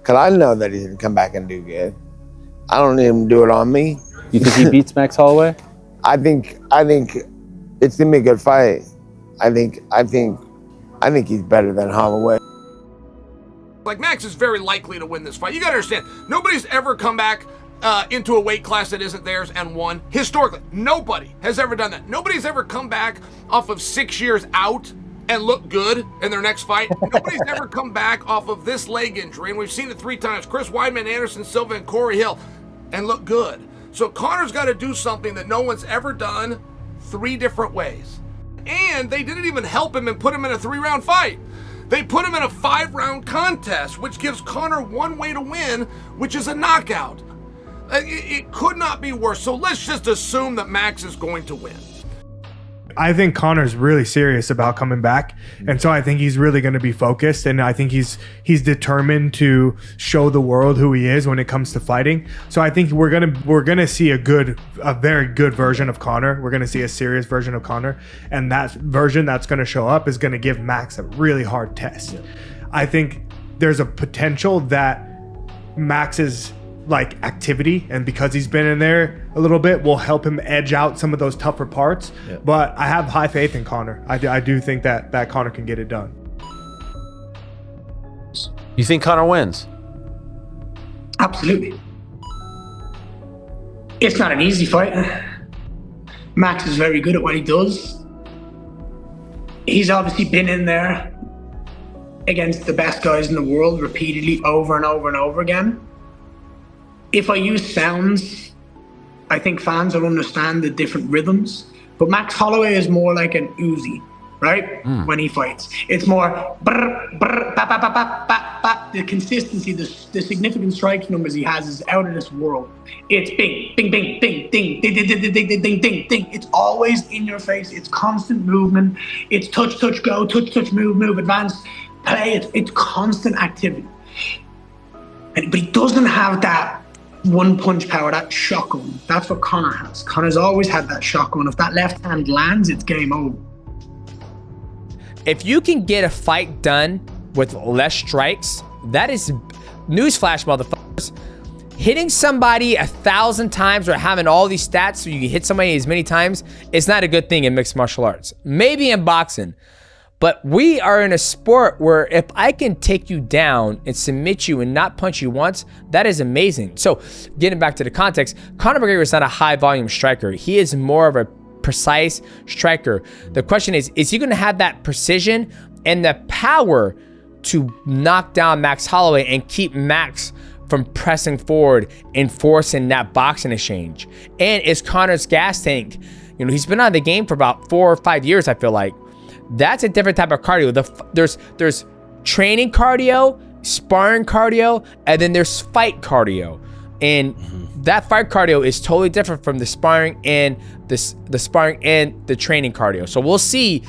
Because I know that he's going to come back and do good. I don't need him to do it on me. You think he beats Max Holloway? I think it's going to be a good fight. I think he's better than Holloway. Like, Max is very likely to win this fight. You got to understand, nobody's ever come back into a weight class that isn't theirs and won. Historically, nobody has ever done that. Nobody's ever come back off of 6 years out and look good in their next fight. Nobody's ever come back off of this leg injury, and we've seen it 3 times. Chris Weidman, Anderson Silva, and Corey Hill, and look good. So Conor's got to do something that no one's ever done 3 different ways. And they didn't even help him and put him in a 3-round fight. They put him in a 5-round contest, which gives Conor one way to win, which is a knockout. It could not be worse. So let's just assume that Max is going to win. I think Conor's really serious about coming back, and so I think he's really going to be focused, and I think he's determined to show the world who he is when it comes to fighting. So I think we're gonna see a very good version of Conor. We're gonna see a serious version of Conor, and that version that's going to show up is going to give Max a really hard test. Yeah. I think there's a potential that Max's activity, and because he's been in there a little bit, will help him edge out some of those tougher parts. Yeah. But I have high faith in Conor. I do think that Conor can get it done. You think Conor wins? Absolutely. It's not an easy fight. Max is very good at what he does. He's obviously been in there against the best guys in the world repeatedly over and over and over again. If I use sounds, I think fans will understand the different rhythms. But Max Holloway is more like an Uzi, right? When he fights. It's more brr, brr, ba, ba, ba, ba, ba, ba. The consistency, the significant strike numbers he has is out of this world. It's bing, bing, bing, ding, ding, ding, ding, ding, ding, ding, ding, ding. It's always in your face. It's constant movement. It's touch, touch, go, touch, touch, move, move, advance, play. It's constant activity. But he doesn't have that one punch power, that shotgun. That's what Conor has. Conor's always had that shotgun. If that left hand lands, it's game over. If you can get a fight done with less strikes, that is newsflash, motherfuckers. Hitting somebody 1,000 times or having all these stats so you can hit somebody as many times is not a good thing in mixed martial arts. Maybe in boxing. But we are in a sport where if I can take you down and submit you and not punch you once, that is amazing. So getting back to the context, Conor McGregor is not a high volume striker. He is more of a precise striker. The question is he going to have that precision and the power to knock down Max Holloway and keep Max from pressing forward and forcing that boxing exchange? And is Conor's gas tank, he's been out of the game for about 4 or 5 years, I feel like. That's a different type of cardio. There's training cardio, sparring cardio, and then there's fight cardio. And that fight cardio is totally different from the sparring and the sparring and the training cardio. So we'll see.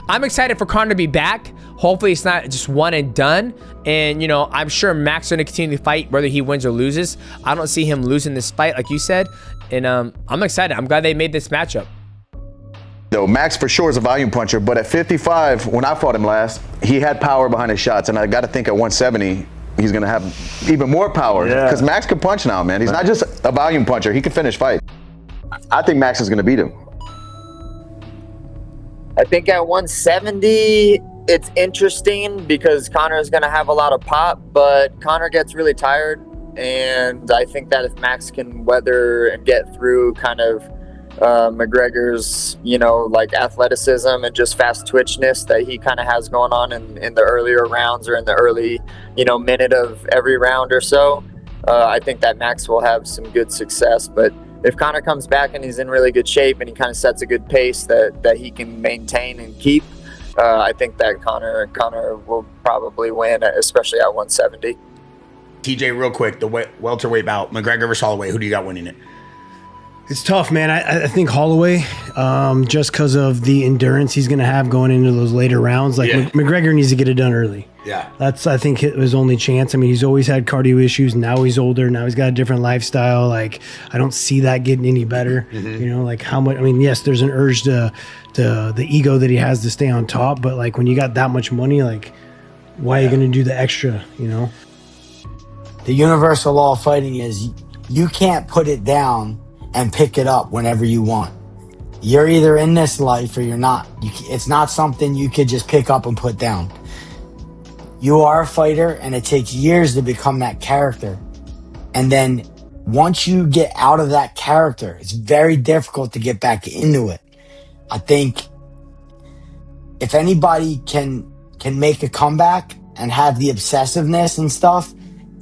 I'm excited for Conor to be back. Hopefully it's not just one and done. And I'm sure Max is going to continue to fight whether he wins or loses. I don't see him losing this fight, like you said. And I'm excited. I'm glad they made this matchup. Though Max for sure is a volume puncher, but at 55, when I fought him last, he had power behind his shots, and I got to think at 170, he's going to have even more power because Max can punch now, man. He's not just a volume puncher; he can finish fight. I think Max is going to beat him. I think at 170, it's interesting because Conor is going to have a lot of pop, but Conor gets really tired, and I think that if Max can weather and get through kind of McGregor's, athleticism and just fast twitchness that he kind of has going on in the earlier rounds or in the early, minute of every round or so, I think that Max will have some good success. But if Conor comes back and he's in really good shape and he kind of sets a good pace that he can maintain and keep, I think that Conor will probably win, especially at 170. TJ, real quick, the welterweight bout, McGregor versus Holloway, who do you got winning it? It's tough, man. I think Holloway, just because of the endurance he's going to have going into those later rounds. McGregor needs to get it done early. Yeah. That's, I think, his only chance. I mean, he's always had cardio issues. Now he's older. Now he's got a different lifestyle. I don't see that getting any better. How much, yes, there's an urge to the ego that he has to stay on top. But, when you got that much money, why are you going to do the extra, the universal law of fighting is you can't put it down and pick it up whenever you want. You're either in this life or you're not. It's not something you could just pick up and put down. You are a fighter, and it takes years to become that character. And then once you get out of that character, it's very difficult to get back into it. I think if anybody can make a comeback and have the obsessiveness and stuff,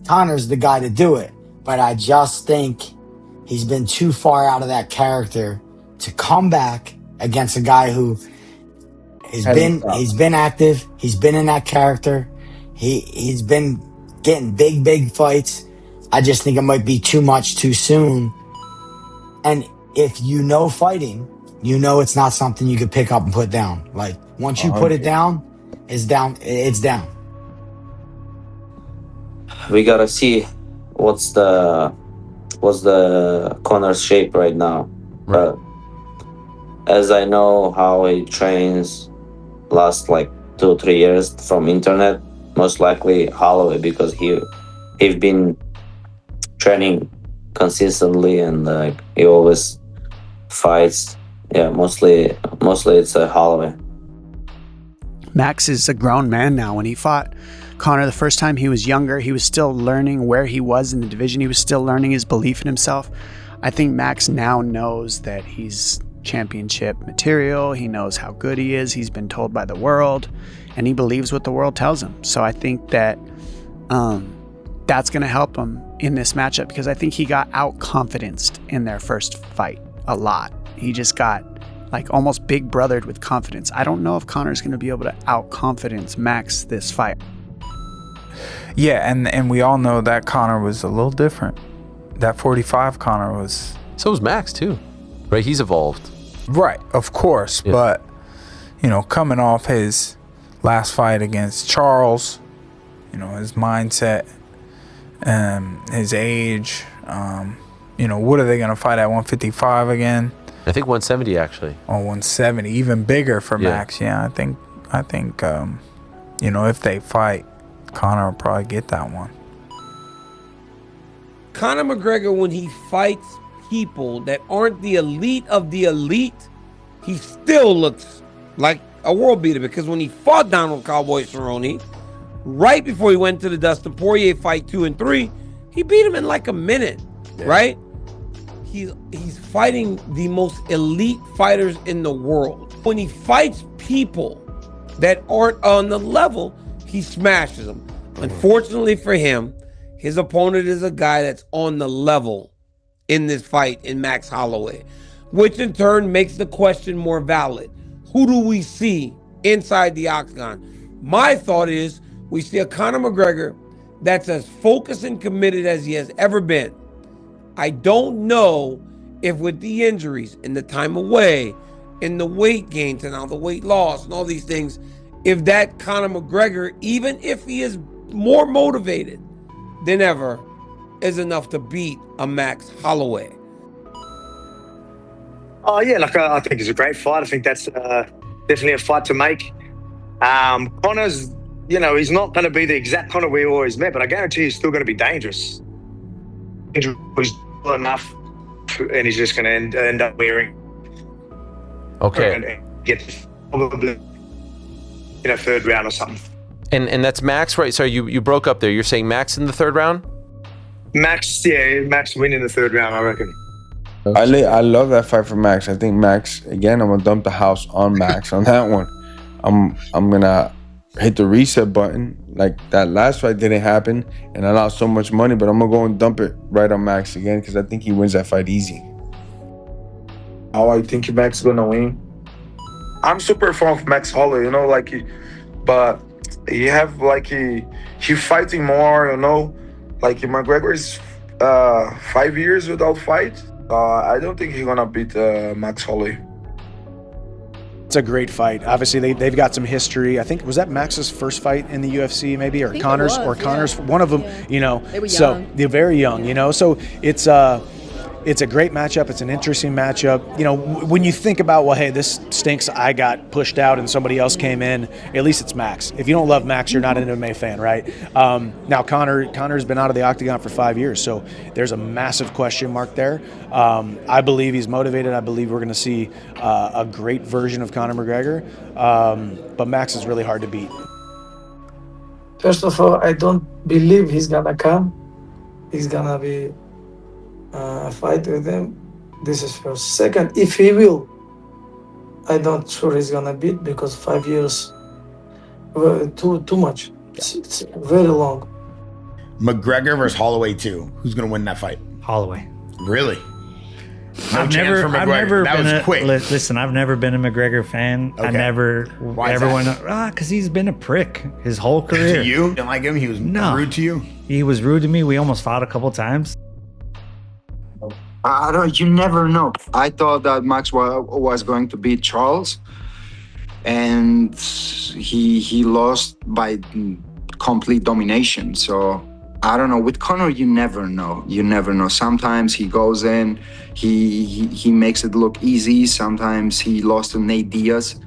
Conor's the guy to do it. But I just think he's been too far out of that character to come back against a guy who he's been active, he's been in that character, he's been getting big fights. I just think it might be too much too soon. And if you know fighting, you know it's not something you could pick up and put down. Like once you put it down, it's down. We gotta see what's the Conor's shape right now. But as I know how he trains last like 2-3 years from internet, most likely Holloway, because he's been training consistently and like he always fights. Yeah, mostly it's a Holloway. Max is a grown man now. When he fought Conor the first time, he was younger. He was still learning where he was in the division. He was still learning his belief in himself. I think Max now knows that he's championship material. He knows how good he is. He's been told by the world, and he believes what the world tells him. So I think that that's going to help him in this matchup, because I think he got out-confidenced in their first fight a lot. He just got like almost big brothered with confidence. I don't know if Conor's going to be able to out-confidence Max this fight. Yeah, and we all know that Conor was a little different. That 45 Conor was... So was Max too, right? He's evolved. Right, of course. Yeah. But, you know, coming off his last fight against Charles, you know, his mindset, his age, you know, what are they going to fight at 155 again? I think 170 actually. Oh, 170, even bigger for Max. Yeah, I think, you know, if they fight, Conor will probably get that one. Conor McGregor, when he fights people that aren't the elite of the elite, he still looks like a world beater, because when he fought Donald Cowboy Cerrone, right before he went to the Dustin Poirier fight 2 and 3, he beat him in like a minute, right? He's fighting the most elite fighters in the world. When he fights people that aren't on the level, he smashes them. Unfortunately for him, his opponent is a guy that's on the level in this fight in Max Holloway, which in turn makes the question more valid. Who do we see inside the octagon? My thought is we see a Conor McGregor that's as focused and committed as he has ever been. I don't know if with the injuries and the time away and the weight gains and now the weight loss and all these things, if that Conor McGregor, even if he is more motivated than ever, is enough to beat a Max Holloway. Oh yeah, like I think it's a great fight. I think that's definitely a fight to make. Conor's, you know, he's not going to be the exact Conor we always met, but I guarantee he's still going to be dangerous. He's well enough, and he's just going to end up wearing. Okay. And get probably in a third round or something. And that's Max, right? Sorry, you broke up there. You're saying Max in the third round? Max win in the third round, I reckon. I love that fight for Max. I think Max, again, I'm gonna dump the house on Max on that one. I'm gonna hit the reset button. Like that last fight didn't happen, and I lost so much money, but I'm gonna go and dump it right on Max again, because I think he wins that fight easy. How I think Max is gonna win? I'm super fan of Max Holloway, you know, like, but he have like he fighting more, you know, like McGregor is 5 years without fight. I don't think he's gonna beat Max Holloway. It's a great fight. Obviously, they've got some history. I think, was that Max's first fight in the UFC, maybe, or Conor's, one of them. You know, They were so young. they're very young. You know, so it's It's a great matchup. It's an interesting matchup. You know, when you think about, well, hey, this stinks, I got pushed out and somebody else came in, at least it's Max. If you don't love Max, you're not an MMA fan, right? Now, Conor's been out of the octagon for 5 years, so there's a massive question mark there. I believe he's motivated. I believe we're going to see a great version of Conor McGregor, but Max is really hard to beat. First of all, I don't believe he's going to come. He's going to be fight with him. This is first. Second, if he will, I don't sure he's gonna beat, because 5 years too much. It's very long. McGregor versus Holloway 2. Who's gonna win that fight? Holloway. Really? I've never That been was quick. Listen, I've never been a McGregor fan. I Okay. never. Why is everyone, that? because he's been a prick his whole career. To you? Didn't like him? He was rude to you? He was rude to me. We almost fought a couple times. I don't. You never know. I thought that Max was going to beat Charles, and he lost by complete domination. So I don't know. With Conor, you never know. You never know. Sometimes he goes in, he makes it look easy. Sometimes he lost to Nate Diaz.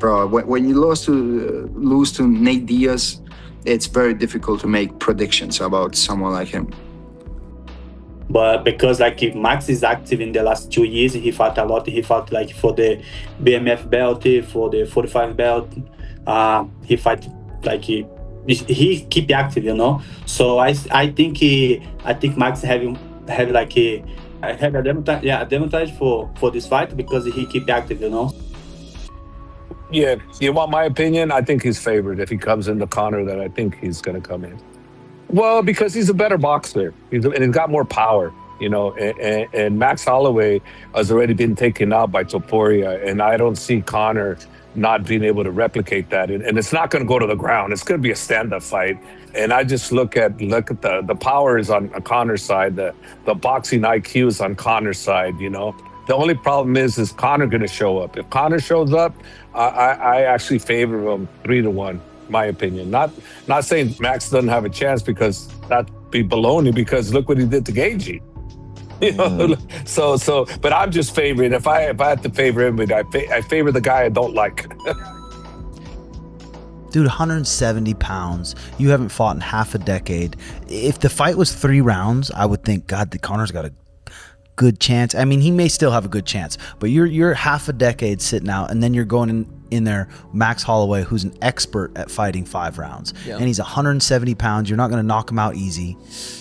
Bro, when you lose to Nate Diaz, it's very difficult to make predictions about someone like him. But because like Max is active in the last 2 years, he fought a lot. He fought like for the BMF belt, for the 45 belt. He fight like he keep active, you know. So I think Max have like a advantage for this fight because he keep active, you know. Yeah, you want my opinion? I think he's favored if he comes into Conor. That I think he's going to come in. Well, because he's a better boxer, and he's got more power, you know. And Max Holloway has already been taken out by Topuria, and I don't see Conor not being able to replicate that. And it's not going to go to the ground. It's going to be a stand-up fight. And I just look at the power is on Conor's side, the boxing IQ is on Conor's side, you know. The only problem is Conor going to show up? If Conor shows up, I actually favor him 3-1. My opinion. Not saying Max doesn't have a chance, because that'd be baloney, because look what he did to Gaethje. You know? So but I'm just favoring. If I had to favor him, I favor the guy I don't like. Dude, 170 pounds. You haven't fought in half a decade. If the fight was 3 rounds, I would think, God, the Conor's got a good chance. I mean, he may still have a good chance, but you're half a decade sitting out, and then you're going in there, Max Holloway, who's an expert at fighting 5 rounds, and he's 170 pounds. You're not going to knock him out easy.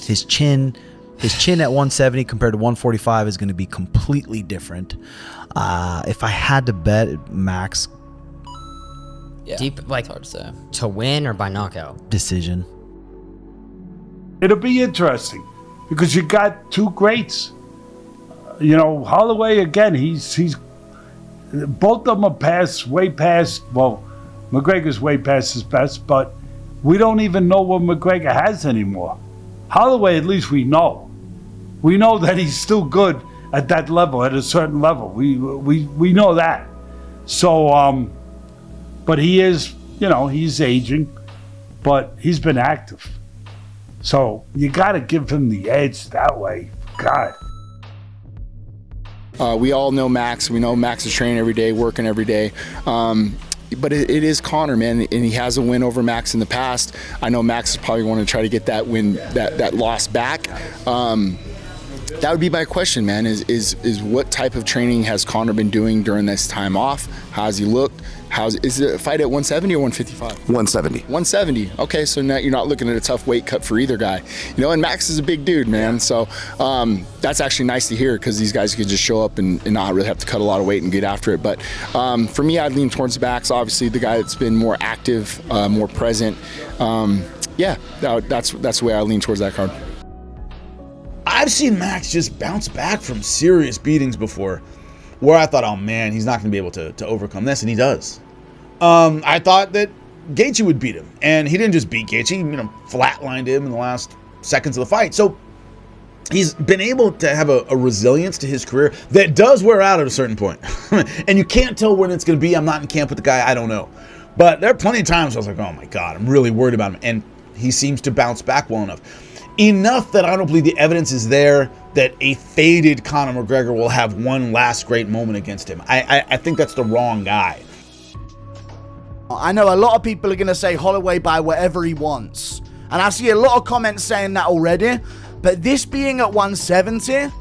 His chin at 170 compared to 145 is going to be completely different. If I had to bet, Max. Yeah, deep, like, hard to say. To win or by knockout? Decision. It'll be interesting because you got 2 greats. You know, Holloway, again, he's both of them are way past, well, McGregor's way past his best, but we don't even know what McGregor has anymore. Holloway, at least we know. We know that he's still good at that level, at a certain level. We know that. So, but he is, you know, he's aging, but he's been active. So you got to give him the edge that way. God. We all know Max. We know Max is training every day, working every day. But it is Conor, man, and he has a win over Max in the past. I know Max is probably going to try to get that win, that loss back. That would be my question, man, is what type of training has Conor been doing during this time off? How's he looked? Is it a fight at 170 or 155? 170. 170. Okay, so now you're not looking at a tough weight cut for either guy. You know, and Max is a big dude, man. So that's actually nice to hear, because these guys could just show up and not really have to cut a lot of weight and get after it. But for me, I'd lean towards Max. Obviously, the guy that's been more active, more present. Yeah, that's the way I lean towards that card. I've seen Max just bounce back from serious beatings before, where I thought, oh man, he's not going to be able to overcome this, and he does. I thought that Gaethje would beat him, and he didn't just beat Gaethje, he flatlined him in the last seconds of the fight. So he's been able to have a resilience to his career that does wear out at a certain point. And you can't tell when it's going to be. I'm not in camp with the guy, I don't know. But there are plenty of times I was like, oh my God, I'm really worried about him. And he seems to bounce back well enough. Enough that I don't believe the evidence is there that a faded Conor McGregor will have one last great moment against him. I think that's the wrong guy. I know a lot of people are going to say Holloway by whatever he wants. And I see a lot of comments saying that already. But this being at 170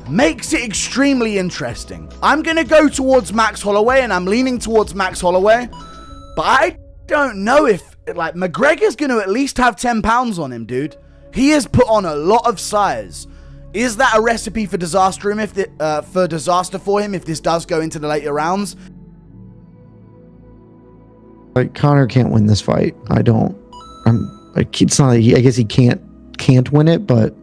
makes it extremely interesting. I'm going to go towards Max Holloway, and I'm leaning towards Max Holloway. But I don't know if, like, McGregor's going to at least have 10 pounds on him, dude. He has put on a lot of size. Is that a recipe for disaster for him if this does go into the later rounds? Like, Conor can't win this fight. It's not like I guess he can't win it, but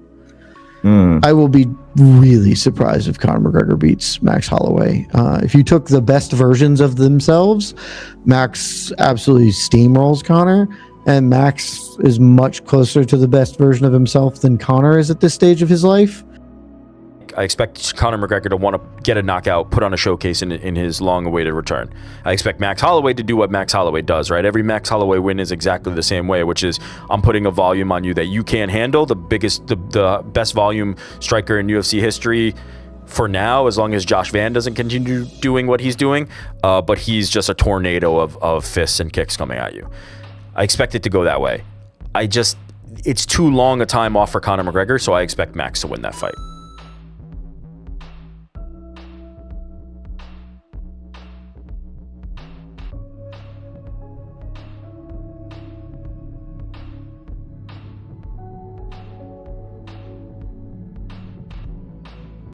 I will be really surprised if Conor McGregor beats Max Holloway. If you took the best versions of themselves, Max absolutely steamrolls Conor, and Max is much closer to the best version of himself than Conor is at this stage of his life. I expect Conor McGregor to want to get a knockout, put on a showcase in his long-awaited return. I expect Max Holloway to do what Max Holloway does, right? Every Max Holloway win is exactly the same way, which is I'm putting a volume on you that you can't handle. The best volume striker in UFC history for now, as long as Josh Van doesn't continue doing what he's doing. But he's just a tornado of fists and kicks coming at you. I expect it to go that way. It's too long a time off for Conor McGregor, so I expect Max to win that fight.